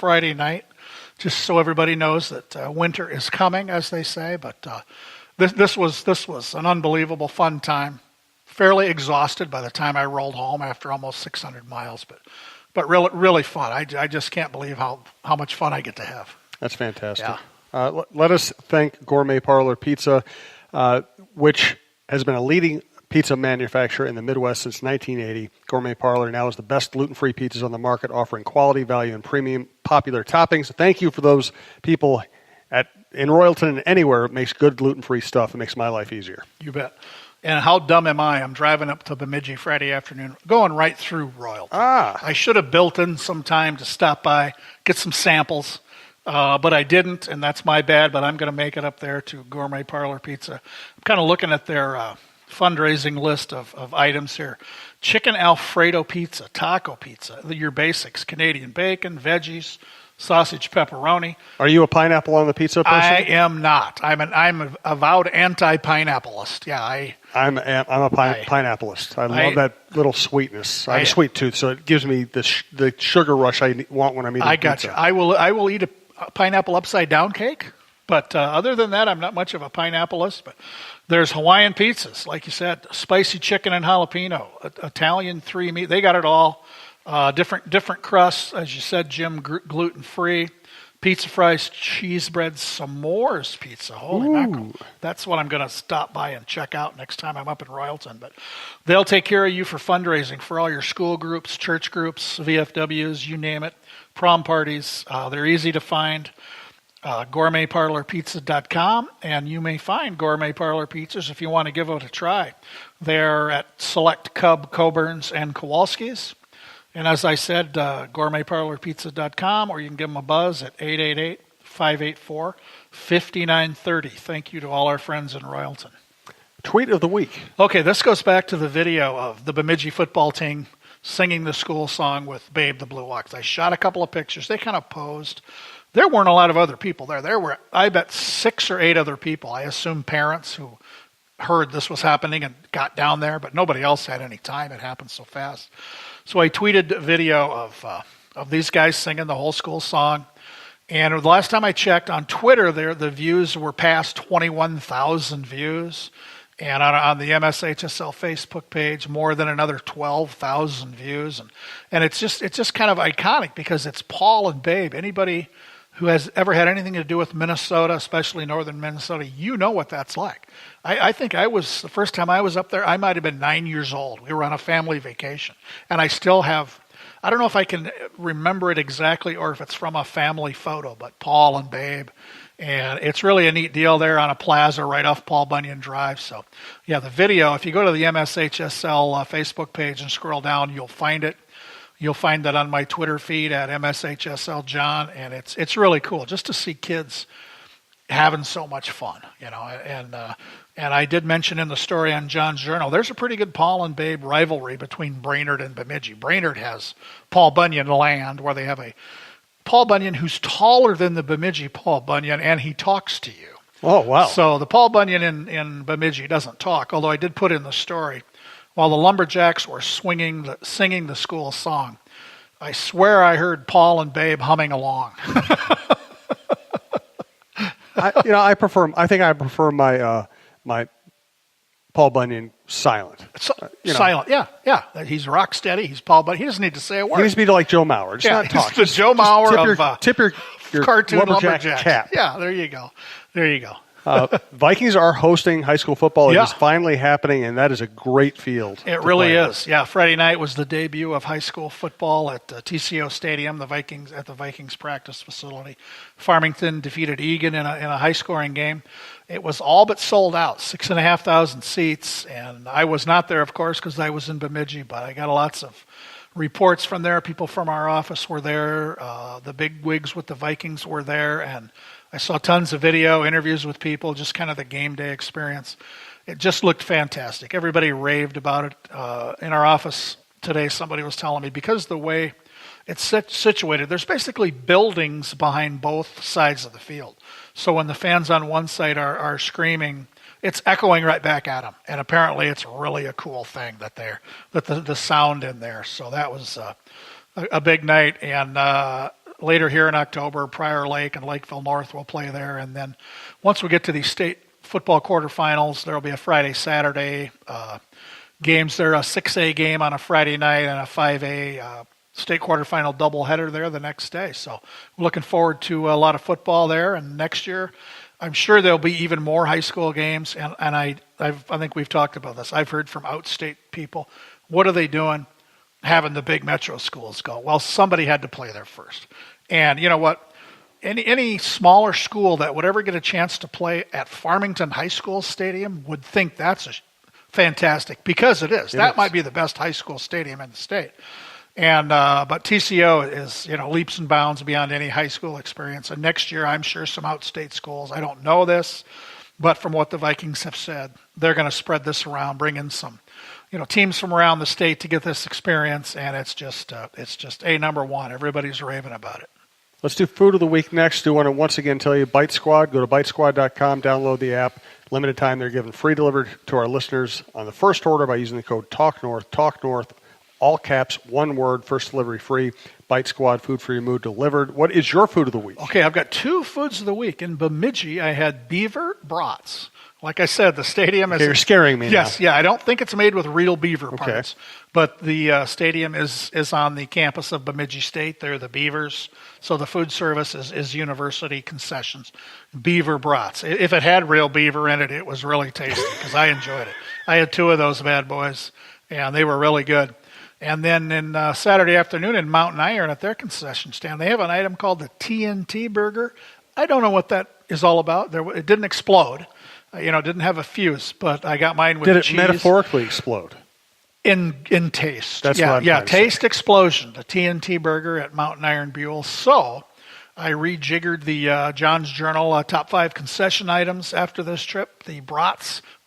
Friday night, just so everybody knows that winter is coming, as they say. But this was an unbelievable fun time. Fairly exhausted by the time I rolled home after almost 600 miles, but really fun. I just can't believe how much fun I get to have. That's fantastic. Yeah. Let us thank Gourmet Parlor Pizza, which has been a leading pizza manufacturer in the Midwest since 1980. Gourmet Parlor now is the best gluten-free pizzas on the market, offering quality, value, and premium popular toppings. Thank you for those people in Royalton and anywhere. It makes good gluten-free stuff. It makes my life easier. You bet. And how dumb am I? I'm driving up to Bemidji Friday afternoon, going right through Royalton. I should have built in some time to stop by, get some samples, but I didn't, and that's my bad, but I'm going to make it up there to Gourmet Parlor Pizza. I'm kind of looking at their fundraising list of items here. Chicken Alfredo pizza, taco pizza, your basics, Canadian bacon, veggies, sausage pepperoni. Are you a pineapple on the pizza person? I am not. I'm an avowed anti-pineappleist. Yeah, I'm a pineappleist. I love that little sweetness. I have a sweet tooth, so it gives me the sugar rush I want when I'm eating pizza. I got you. I will eat a pineapple upside down cake, but other than that, I'm not much of a pineappleist. But there's Hawaiian pizzas, like you said, spicy chicken and jalapeno, Italian 3 meat. They got it all. Different crusts, as you said, Jim, gluten-free. Pizza fries, cheese bread, s'mores pizza. Holy mackerel. That's what I'm going to stop by and check out next time I'm up in Royalton. But they'll take care of you for fundraising for all your school groups, church groups, VFWs, you name it, prom parties. They're easy to find. GourmetParlorPizza.com, and you may find Gourmet Parlor Pizzas if you want to give it a try. They're at select Cub, Coburn's, and Kowalski's. And as I said, GourmetParlorPizza.com, or you can give them a buzz at 888-584-5930. Thank you to all our friends in Royalton. Tweet of the week. Okay, this goes back to the video of the Bemidji football team singing the school song with Babe the Blue Ox. I shot a couple of pictures. They kind of posed. There weren't a lot of other people there. There were, I bet, 6 or 8 other people. I assume parents who heard this was happening and got down there, but nobody else had any time. It happened so fast. So I tweeted a video of these guys singing the whole school song. And the last time I checked on Twitter, the views were past 21,000 views. And on the MSHSL Facebook page, more than another 12,000 views. And it's just kind of iconic because it's Paul and Babe. Anybody who has ever had anything to do with Minnesota, especially northern Minnesota, you know what that's like. I think the first time I was up there, I might have been 9 years old. We were on a family vacation. And I still have, I don't know if I can remember it exactly or if it's from a family photo, but Paul and Babe. And it's really a neat deal there on a plaza right off Paul Bunyan Drive. So, yeah, the video, if you go to the MSHSL Facebook page and scroll down, you'll find it. You'll find that on my Twitter feed at MSHSLJohn, and it's really cool just to see kids having so much fun, you know. And I did mention in the story on John's Journal, there's a pretty good Paul and Babe rivalry between Brainerd and Bemidji. Brainerd has Paul Bunyan land, where they have a Paul Bunyan who's taller than the Bemidji Paul Bunyan, and he talks to you. Oh, wow. So the Paul Bunyan in Bemidji doesn't talk, although I did put in the story, while the Lumberjacks were singing the school song, I swear I heard Paul and Babe humming along. I think I prefer my my Paul Bunyan silent. Silent, yeah. He's rock steady. He's Paul Bunyan. He doesn't need to say a word. He needs to be like Joe Mauer. Just not talk. He's the Joe Mauer tip your cartoon lumberjack cap. Yeah, there you go. Vikings are hosting high school football. It is finally happening, and that is a great field. It really is. Yeah, Friday night was the debut of high school football at TCO Stadium, the Vikings practice facility. Farmington defeated Egan in a high-scoring game. It was all but sold out, 6,500 seats, and I was not there, of course, because I was in Bemidji, but I got lots of reports from there. People from our office were there. The big wigs with the Vikings were there, and I saw tons of video, interviews with people, just kind of the game day experience. It just looked fantastic. Everybody raved about it. In our office today, somebody was telling me, because the way it's situated, there's basically buildings behind both sides of the field. So when the fans on one side are screaming, it's echoing right back at them. And apparently it's really a cool thing that the sound in there. So that was a big night. And later here in October. Prior Lake and Lakeville North will play there. And then once we get to these state football quarterfinals, there will be a Friday, Saturday games. There a 6A game on a Friday night and a 5A state quarterfinal doubleheader there the next day. So we're looking forward to a lot of football there. And next year, I'm sure there'll be even more high school games. And I think we've talked about this. I've heard from outstate people, what are they doing having the big metro schools go? Well, somebody had to play there first. And you know what? Any smaller school that would ever get a chance to play at Farmington High School Stadium would think that's fantastic, because it is. That might be the best high school stadium in the state. And but TCO is, leaps and bounds beyond any high school experience. And next year, I'm sure some outstate schools, I don't know this, but from what the Vikings have said, they're going to spread this around, bring in some, teams from around the state to get this experience. And it's just a number one. Everybody's raving about it. Let's do food of the week next. Do want to once again tell you, Bite Squad, go to bitesquad.com, download the app. Limited time, they're giving free delivery to our listeners on the first order by using the code TALKNORTH, all caps, one word, first delivery free. Bite Squad, food for your mood delivered. What is your food of the week? Okay, I've got two foods of the week. In Bemidji, I had beaver brats. Like I said, the stadium is... Okay, you're scaring me Yes, now. yeah, I don't think it's made with real beaver parts. But the stadium is on the campus of Bemidji State. They're the Beavers. So the food service is university concessions. Beaver brats. If it had real beaver in it, it was really tasty because I enjoyed it. I had two of those bad boys, and they were really good. And then in Saturday afternoon in Mountain Iron at their concession stand, they have an item called the TNT burger. I don't know what that is all about. It didn't explode. It didn't have a fuse, but I got mine with cheese. Did it metaphorically explode? In taste. That's what I'm trying to taste say. Explosion, the TNT burger at Mountain Iron Buell. So I rejiggered the John's Journal top 5 concession items after this trip. The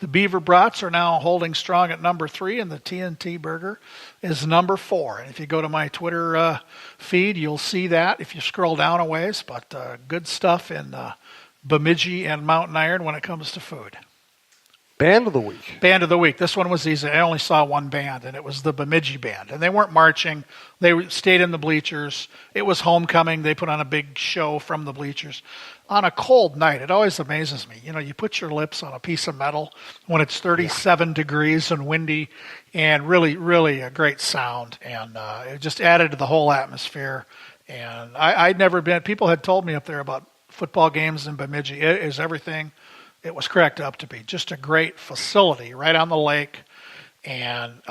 beaver brats are now holding strong at number 3, and the TNT burger is number 4. And if you go to my Twitter feed, you'll see that if you scroll down a ways. But good stuff in Bemidji and Mountain Iron when it comes to food. Band of the week. Band of the week. This one was easy. I only saw one band, and it was the Bemidji Band. And they weren't marching. They stayed in the bleachers. It was homecoming. They put on a big show from the bleachers. On a cold night, it always amazes me. You put your lips on a piece of metal when it's 37 degrees and windy, and really, really a great sound. And it just added to the whole atmosphere. And I'd never been, people had told me up there about football games in Bemidji. It is everything it was cracked up to be. Just a great facility right on the lake, and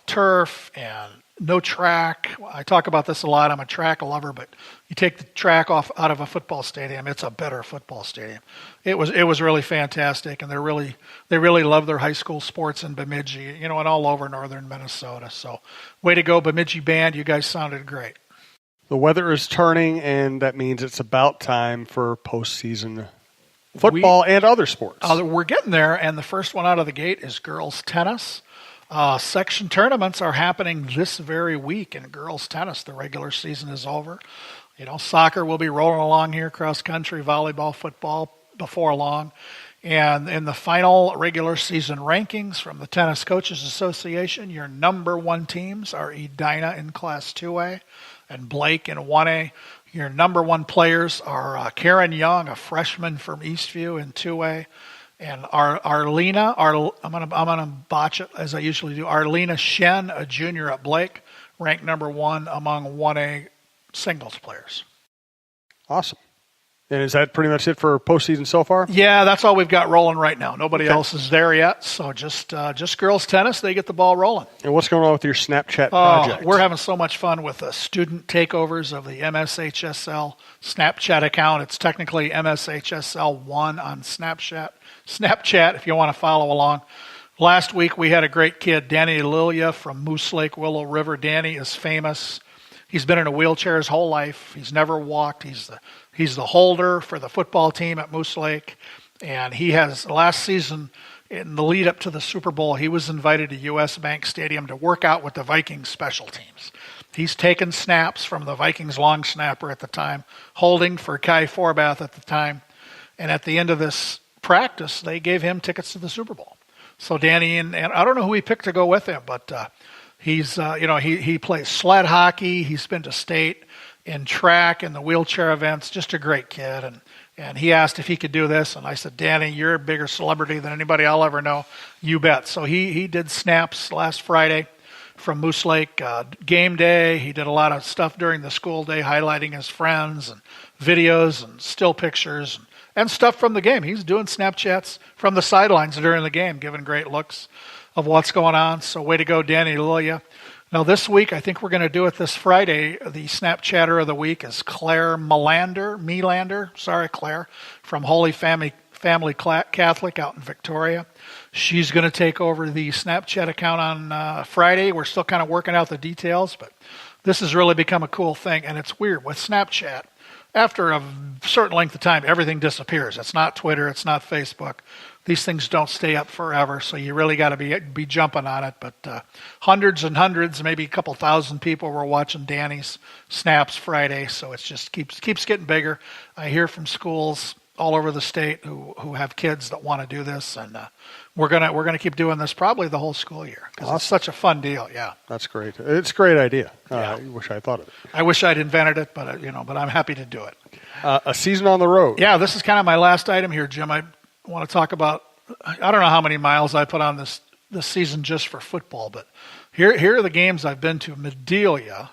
turf and no track. I talk about this a lot. I'm a track lover, but you take the track out of a football stadium, it's a better football stadium. It was really fantastic, and they really love their high school sports in Bemidji, and all over northern Minnesota. So, way to go, Bemidji Band! You guys sounded great. The weather is turning, and that means it's about time for postseason football and other sports. We're getting there, and the first one out of the gate is girls tennis. Section tournaments are happening this very week in girls tennis. The regular season is over. Soccer will be rolling along here, cross country, volleyball, football before long. And in the final regular season rankings from the Tennis Coaches Association, your number 1 teams are Edina in Class 2A and Blake in 1A. Your number 1 players are Karen Young, a freshman from Eastview in 2A, and Arlena. I'm gonna botch it as I usually do. Arlena Shen, a junior at Blake, ranked number 1 among 1A singles players. Awesome. And is that pretty much it for postseason so far? Yeah, that's all we've got rolling right now. Nobody else is there yet, so just girls tennis. They get the ball rolling. And what's going on with your Snapchat project? We're having so much fun with the student takeovers of the mshsl Snapchat account. It's technically mshsl1 on Snapchat, if you want to follow along. Last week we had a great kid, Danny Lilia from Moose Lake, Willow River. Danny is famous. He's been in a wheelchair his whole life. He's never walked. He's the holder for the football team at Moose Lake. And he has, last season, in the lead up to the Super Bowl, he was invited to U.S. Bank Stadium to work out with the Vikings special teams. He's taken snaps from the Vikings long snapper at the time, holding for Kai Forbath at the time. And at the end of this practice, they gave him tickets to the Super Bowl. So Danny, and I don't know who he picked to go with him, but he's, he plays sled hockey. He's been to state in track and the wheelchair events. Just a great kid. And he asked if he could do this, and I said, Danny, you're a bigger celebrity than anybody I'll ever know. You bet. So he did snaps last Friday from Moose Lake game day. He did a lot of stuff during the school day, highlighting his friends and videos and still pictures and stuff from the game. He's doing Snapchats from the sidelines during the game, giving great looks of what's going on. So way to go, Danny Millea. Now this week, I think we're going to do it this Friday. The Snapchatter of the week is Claire Melander, Claire, from Holy Family Catholic out in Victoria. She's going to take over the Snapchat account on Friday. We're still kind of working out the details, but this has really become a cool thing. And it's weird with Snapchat. After a certain length of time, everything disappears. It's not Twitter. It's not Facebook. These things don't stay up forever, so you really got to be jumping on it. But hundreds and hundreds, maybe a couple thousand people were watching Danny's Snaps Friday, so it just keeps getting bigger. I hear from schools all over the state who have kids that want to do this, and we're gonna keep doing this probably the whole school year because It's such a fun deal. Yeah, that's great. It's a great idea. Yeah. I wish I thought of it. I wish I'd invented it, but I'm happy to do it. A season on the road. Yeah, this is kind of my last item here, Jim. I want to talk about. I don't know how many miles I put on this season just for football, but here are the games I've been to: Millea,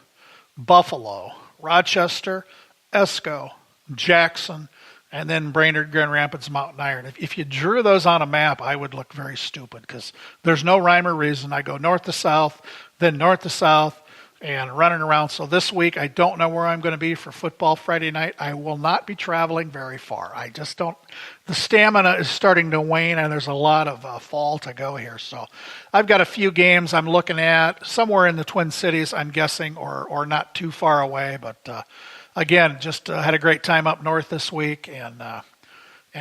Buffalo, Rochester, Esco, Jackson, and then Brainerd, Grand Rapids, Mountain Iron. If you drew those on a map, I would look very stupid because there's no rhyme or reason. I go north to south, then north to south, and running around. So this week, I don't know where I'm going to be for football Friday night. I will not be traveling very far. I just don't. The stamina is starting to wane, and there's a lot of fall to go here. So I've got a few games I'm looking at somewhere in the Twin Cities, I'm guessing, or not too far away. But again, just had a great time up north this week, and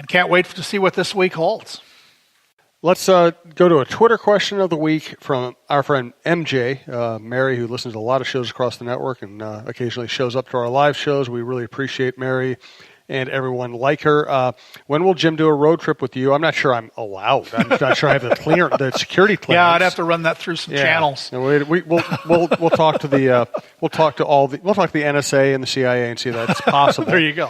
can't wait to see what this week holds. Let's go to a Twitter question of the week from our friend MJ, Mary, who listens to a lot of shows across the network and occasionally shows up to our live shows. We really appreciate Mary and everyone like her. When will Jim do a road trip with you? I'm not sure I'm allowed. I'm not sure I have the security clearance. Yeah, I'd have to run that through some channels. We'll talk to the we'll talk to the NSA and the CIA and see if that's possible. There you go.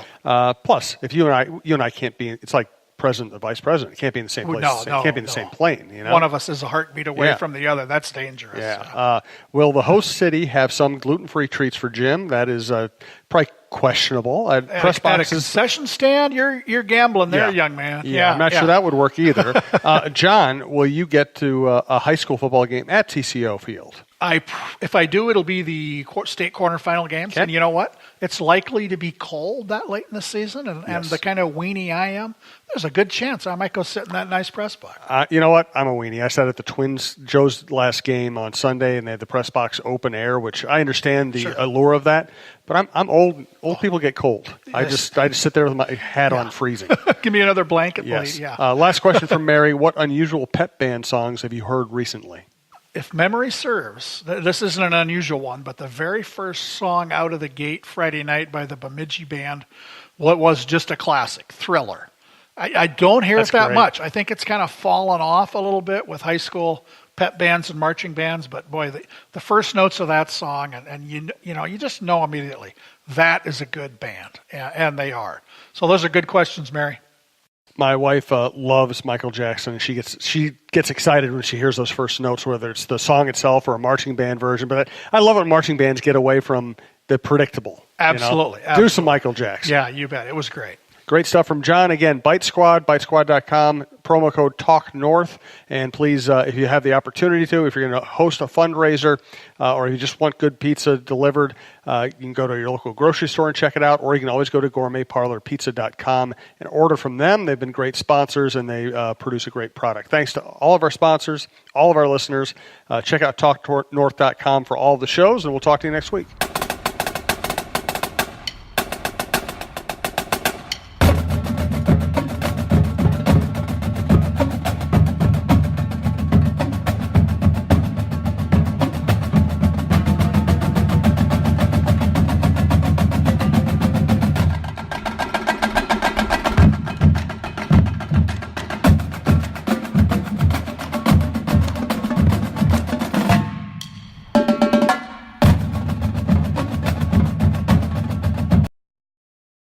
Plus, if you and I can't be, it's like president and vice president. It can't be in the same place. Can't be in the same plane. One of us is a heartbeat away from the other. That's dangerous. Yeah. Will the host city have some gluten-free treats for Jim? That is probably questionable. Press boxes. At a concession stand, you're gambling there, young man. Yeah, I'm not sure that would work either. John, will you get to a high school football game at TCO Field? If I do, it'll be the state quarterfinal games. Okay. And you know what? It's likely to be cold that late in the season, and the kind of weenie I am, there's a good chance I might go sit in that nice press box. You know what? I'm a weenie. I sat at the Twins, Joe's last game on Sunday, and they had the press box open air, which I understand the allure of that. But I'm old. Old people get cold. Yes. I just sit there with my hat on, freezing. Give me another blanket, yes. please. Yeah. Last question from Mary. What unusual pep band songs have you heard recently? If memory serves, this isn't an unusual one, but the very first song out of the gate Friday night by the Bemidji Band was just a classic, Thriller. I don't hear it that much. I think it's kind of fallen off a little bit with high school pep bands and marching bands, but boy, the first notes of that song, and you just know immediately that is a good band, and they are. So those are good questions, Mary. My wife loves Michael Jackson, and she gets excited when she hears those first notes, whether it's the song itself or a marching band version. But I love when marching bands get away from the predictable. Absolutely. Do some Michael Jackson. Yeah, you bet. It was great. Great stuff from John. Again, Bite Squad, bitesquad.com, promo code TALKNORTH. And please, if you have the opportunity to, if you're going to host a fundraiser or you just want good pizza delivered, you can go to your local grocery store and check it out, or you can always go to gourmetparlorpizza.com and order from them. They've been great sponsors, and they produce a great product. Thanks to all of our sponsors, all of our listeners. Check out TalkNorth.com for all of the shows, and we'll talk to you next week.